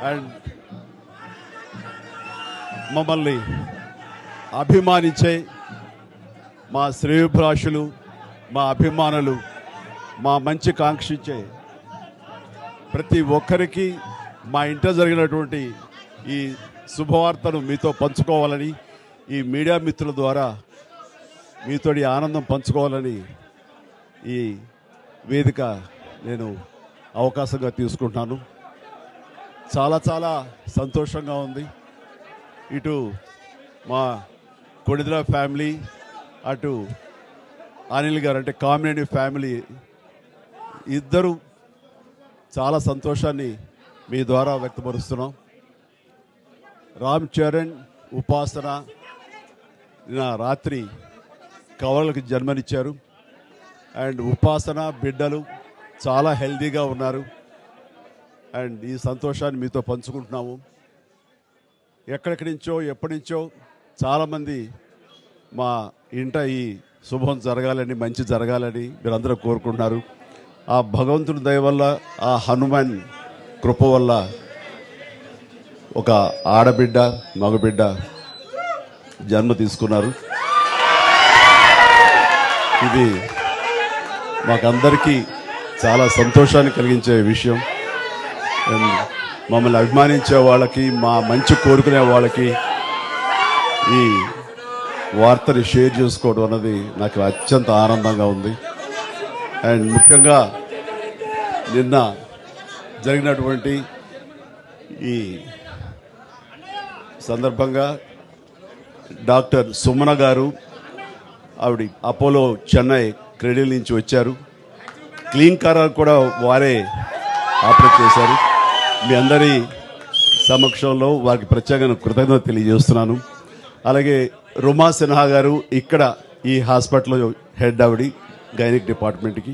And మమ్మల్ని అభిమానించే మా శ్రేయోభిలాషులు, మా అభిమానులు, మా మంచి కాంక్షించే ప్రతి ఒక్కరికి మా ఇంట జరిగినటువంటి ఈ శుభవార్తను మీతో పంచుకోవాలని, ఈ మీడియా మిత్రుల ద్వారా మీతోటి ఆనందం పంచుకోవాలని ఈ వేదిక నేను అవకాశంగా తీసుకుంటున్నాను. చాలా చాలా సంతోషంగా ఉంది. ఇటు మా కొడిదల ఫ్యామిలీ, అటు అనిల్ గారు అంటే కామినేని ఫ్యామిలీ ఇద్దరు చాలా సంతోషాన్ని మీ ద్వారా వ్యక్తపరుస్తున్నాం. రామ్ చరణ్, ఉపాసన నిన్న రాత్రి కవలకి జన్మనిచ్చారు. అండ్ ఉపాసన బిడ్డలు చాలా హెల్తీగా ఉన్నారు. అండ్ ఈ సంతోషాన్ని మీతో పంచుకుంటున్నాము. ఎక్కడెక్కడి నుంచో ఎప్పటి నుంచో చాలామంది మా ఇంట ఈ శుభం జరగాలని, మంచి జరగాలని మీరందరూ కోరుకుంటున్నారు. ఆ భగవంతుడి దయ వల్ల, ఆ హనుమాన్ కృప వల్ల ఒక ఆడబిడ్డ, మగబిడ్డ జన్మ తీసుకున్నారు. ఇది మాకందరికీ చాలా సంతోషాన్ని కలిగించే విషయం. మమ్మల్ని అభిమానించే వాళ్ళకి, మా మంచి కోరుకునే వాళ్ళకి ఈ వార్తని షేర్ చేసుకోవడం అన్నది నాకు అత్యంత ఆనందంగా ఉంది. అండ్ ముఖ్యంగా నిన్న జరిగినటువంటి ఈ సందర్భంగా డాక్టర్ సుమన గారు, ఆవిడ అపోలో చెన్నై క్రెడిల్ నుంచి వచ్చారు. క్లీన్ కార్ కూడా వారే ఆపరేట్ చేశారు. మీ అందరి సమక్షంలో వారికి ప్రత్యేకంగా కృతజ్ఞత తెలియజేస్తున్నాను. అలాగే రుమా సిన్హా గారు ఇక్కడ ఈ హాస్పిటల్లో హెడ్ ఆవిడ గైనిక్ డిపార్ట్మెంట్కి,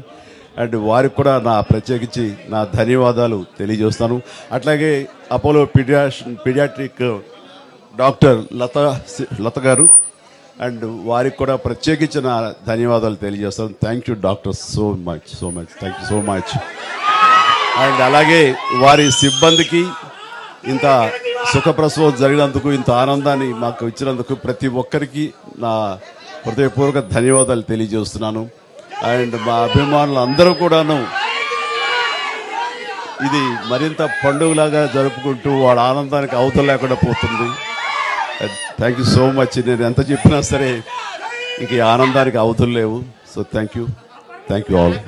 అండ్ వారికి కూడా నా ప్రత్యేకించి నా ధన్యవాదాలు తెలియజేస్తాను. అట్లాగే అపోలో పీడియాట్రిక్ డాక్టర్ లత గారు, అండ్ వారికి కూడా ప్రత్యేకించి నా ధన్యవాదాలు తెలియజేస్తాను. Thank you doctor, so much thank you so much. And అలాగే వారి సిబ్బందికి ఇంత సుఖప్రసవం జరిగినందుకు, ఇంత ఆనందాన్ని మాకు ఇచ్చినందుకు ప్రతి ఒక్కరికి నా హృదయపూర్వక ధన్యవాదాలు తెలియజేస్తున్నాను. అండ్ మా అభిమానులు అందరూ కూడాను ఇది మరింత పండుగలాగా జరుపుకుంటూ వాళ్ళ ఆనందానికి అవతల లేకుండా పోతుంది. Thank you so much. నేను ఎంత చెప్పినా సరే ఇంక ఈ ఆనందానికి అవతలు లేవు. So thank you all.